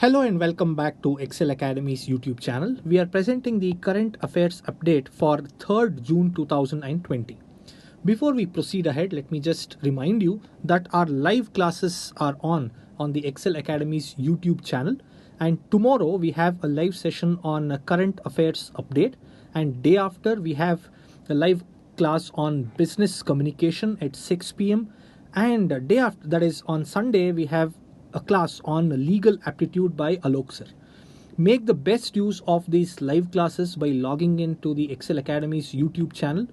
Hello and welcome back to Excel Academy's YouTube channel. We are presenting the current affairs update for 3rd June 2020. Before we proceed ahead, let me just remind you that our live classes are on the Excel Academy's YouTube channel, and tomorrow we have a live session on current affairs update, and day after we have a live class on business communication at 6 p.m. and day after, that is on Sunday, we have a class on legal aptitude by Alok sir. Make the best use of these live classes by logging into the Excel Academy's YouTube channel,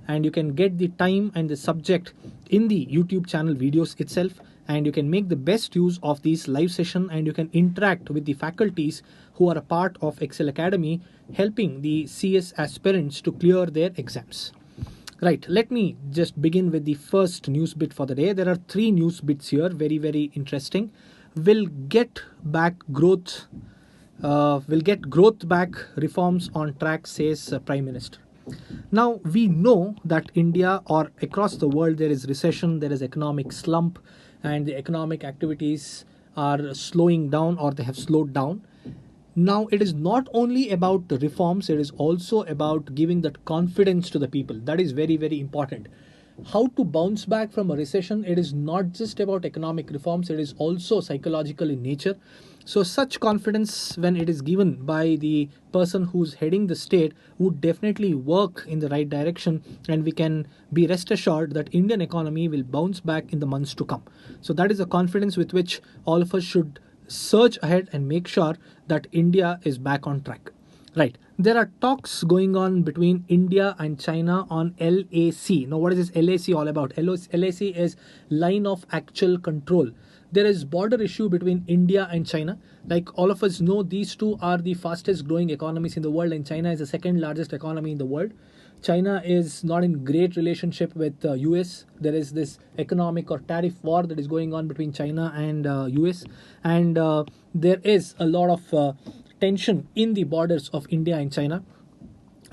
and you can get the time and the subject in the YouTube channel videos itself, and you can make the best use of these live session, and you can interact with the faculties who are a part of Excel Academy, helping the CS aspirants to clear their exams. Right, let me just begin with the first news bit for the day. There are 3 news bits here, very interesting. Will get growth back, reforms on track, says Prime Minister. Now, we know that India or across the world there is recession, there is economic slump, and the economic activities are slowing down or they have slowed down. Now, it is not only about the reforms, it is also about giving that confidence to the people. That is very important. How to bounce back from a recession, it is not just about economic reforms, it is also psychological in nature. So such confidence, when it is given by the person who's heading the state, would definitely work in the right direction, and we can be rest assured that Indian economy will bounce back in the months to come. So that is a confidence with which all of us should surge ahead and make sure that India is back on track. Right. There are talks going on between India and China on LAC. Now, what is this LAC all about? LAC is line of actual control. There is border issue between India and China. Like all of us know, these two are the fastest growing economies in the world, and China is the second largest economy in the world. China is not in great relationship with US. There is this economic or tariff war that is going on between China and US, and there is a lot of tension in the borders of India and China.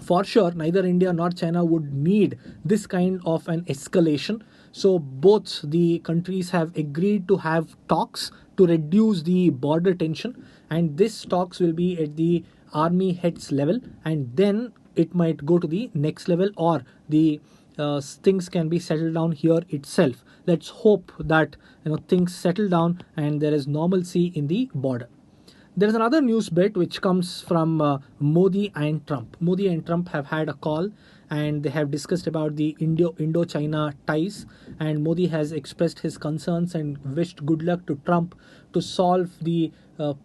For sure, neither India nor China would need this kind of an escalation. So both the countries have agreed to have talks to reduce the border tension, and these talks will be at the army heads level, and then it might go to the next level, or the things can be settled down here itself. Let's hope that things settle down and there is normalcy in the border. There is another news bit which comes from Modi and Trump. Modi and Trump have had a call, and they have discussed about the Indo-China ties, and Modi has expressed his concerns and wished good luck to Trump to solve the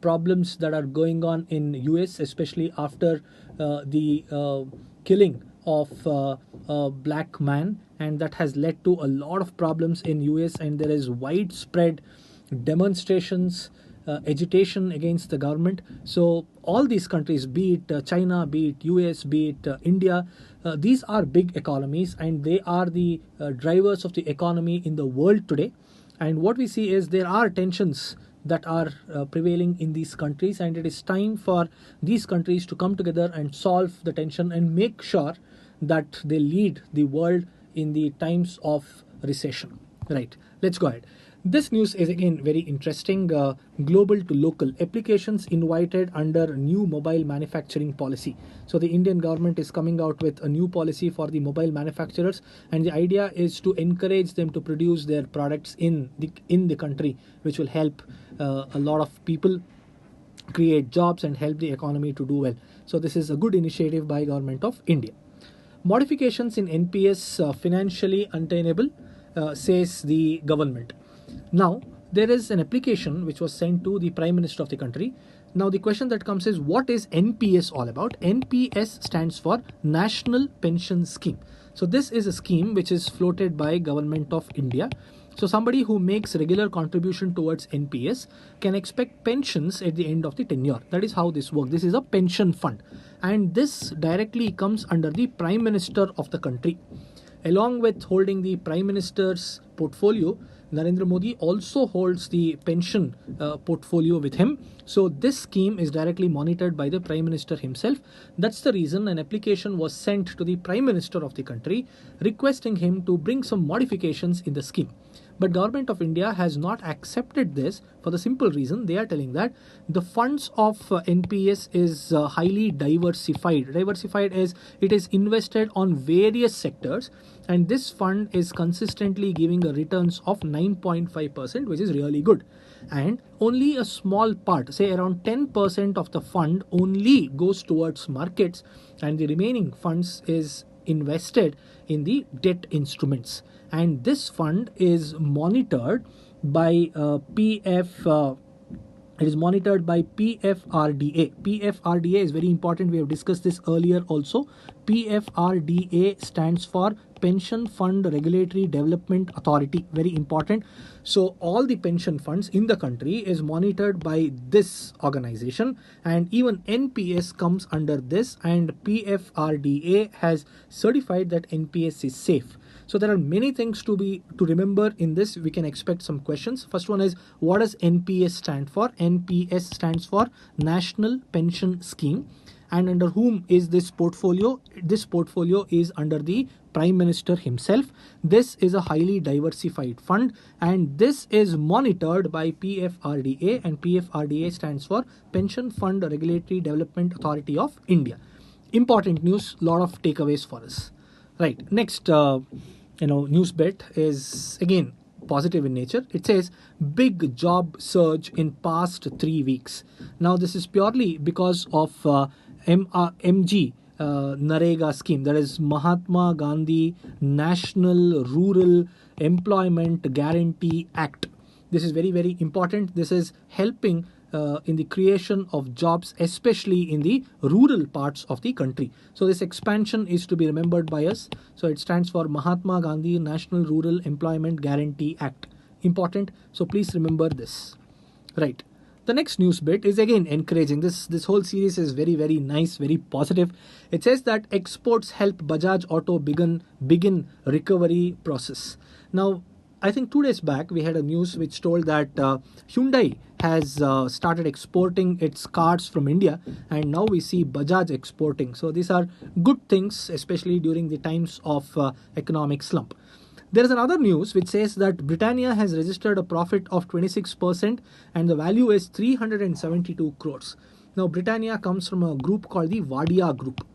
problems that are going on in US, especially after the killing of a black man, and that has led to a lot of problems in US, and there is widespread demonstrations, agitation against the government. So all these countries, be it China, be it US, be it India, these are big economies, and they are the drivers of the economy in the world today. And what we see is there are tensions that are prevailing in these countries, and it is time for these countries to come together and solve the tension and make sure that they lead the world in the times of recession. Right, let's go ahead. This news is again very interesting. Global to local applications invited under new mobile manufacturing policy. So the Indian government is coming out with a new policy for the mobile manufacturers, and the idea is to encourage them to produce their products in the country, which will help a lot of people, create jobs, and help the economy to do well. So this is a good initiative by Government of India. Modifications in NPS financially untenable, says the government. Now, there is an application which was sent to the Prime Minister of the country. Now, the question that comes is, what is NPS all about? NPS stands for National Pension Scheme. So this is a scheme which is floated by Government of India. So somebody who makes regular contribution towards NPS can expect pensions at the end of the tenure. That is how this works. This is a pension fund, and this directly comes under the Prime Minister of the country. Along with holding the Prime Minister's portfolio, Narendra Modi also holds the pension portfolio with him. So this scheme is directly monitored by the Prime Minister himself. That's the reason an application was sent to the Prime Minister of the country requesting him to bring some modifications in the scheme. But government of India has not accepted this for the simple reason they are telling that the funds of NPS is highly diversified. Diversified is it is invested on various sectors, and this fund is consistently giving a returns of 9.5%, which is really good. And only a small part, say around 10% of the fund only goes towards markets, and the remaining funds is invested in the debt instruments. And this fund is monitored by it is monitored by PFRDA. PFRDA is very important. We have discussed this earlier also. PFRDA stands for Pension Fund Regulatory Development Authority. Very important. So all the pension funds in the country is monitored by this organization, and even NPS comes under this, and PFRDA has certified that NPS is safe. So there are many things to remember in this. We can expect some questions. First one is, what does NPS stand for? NPS stands for National Pension Scheme. And under whom is this portfolio? This portfolio is under the Prime Minister himself. This is a highly diversified fund, and this is monitored by PFRDA, and PFRDA stands for Pension Fund Regulatory Development Authority of India. Important news, lot of takeaways for us. Right, next news bit is again positive in nature. It says big job surge in past 3 weeks. Now this is purely because of MG Narega scheme, that is Mahatma Gandhi National Rural Employment Guarantee Act. This is very, very important. This is helping in the creation of jobs, especially in the rural parts of the country. So this expansion is to be remembered by us. So it stands for Mahatma Gandhi National Rural Employment Guarantee Act. Important. So please remember this. Right. The next news bit is again encouraging. This whole series is very, very nice, very positive. It says that exports help Bajaj Auto begin recovery process. Now, I think 2 days back we had a news which told that Hyundai has started exporting its cars from India, and now we see Bajaj exporting. So these are good things, especially during the times of economic slump. There is another news which says that Britannia has registered a profit of 26%, and the value is 372 crores. Now Britannia comes from a group called the Wadia Group.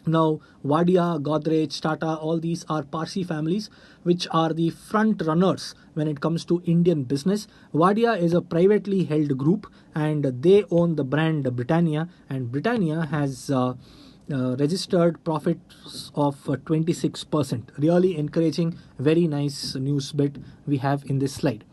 Now, Wadia, Godrej, Tata, all these are Parsi families which are the front runners when it comes to Indian business. Wadia is a privately held group, and they own the brand Britannia, and Britannia has registered profits of 26%. Really encouraging, very nice news bit we have in this slide.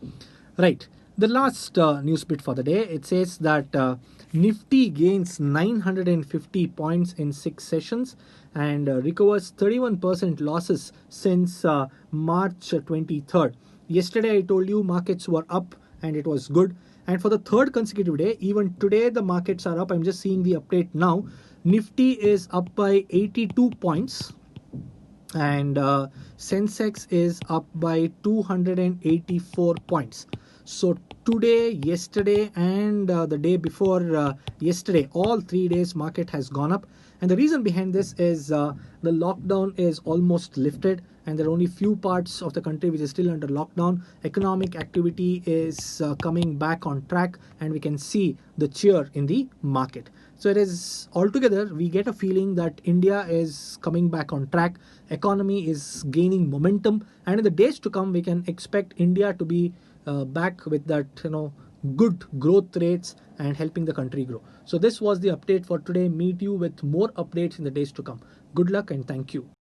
Right. The last news bit for the day, it says that Nifty gains 950 points in 6 sessions and recovers 31% losses since March 23rd. Yesterday I told you markets were up and it was good. And for the third consecutive day, even today the markets are up. I'm just seeing the update now. Nifty is up by 82 points. And Sensex is up by 284 points. So today, yesterday, and the day before yesterday, all 3 days market has gone up. And the reason behind this is the lockdown is almost lifted, and there are only few parts of the country which is still under lockdown. Economic activity is coming back on track, and we can see the cheer in the market. So it is altogether, we get a feeling that India is coming back on track. Economy is gaining momentum, and in the days to come, we can expect India to be back with that good growth rates and helping the country grow. So this was the update for today. Meet you with more updates in the days to come. Good luck and thank you.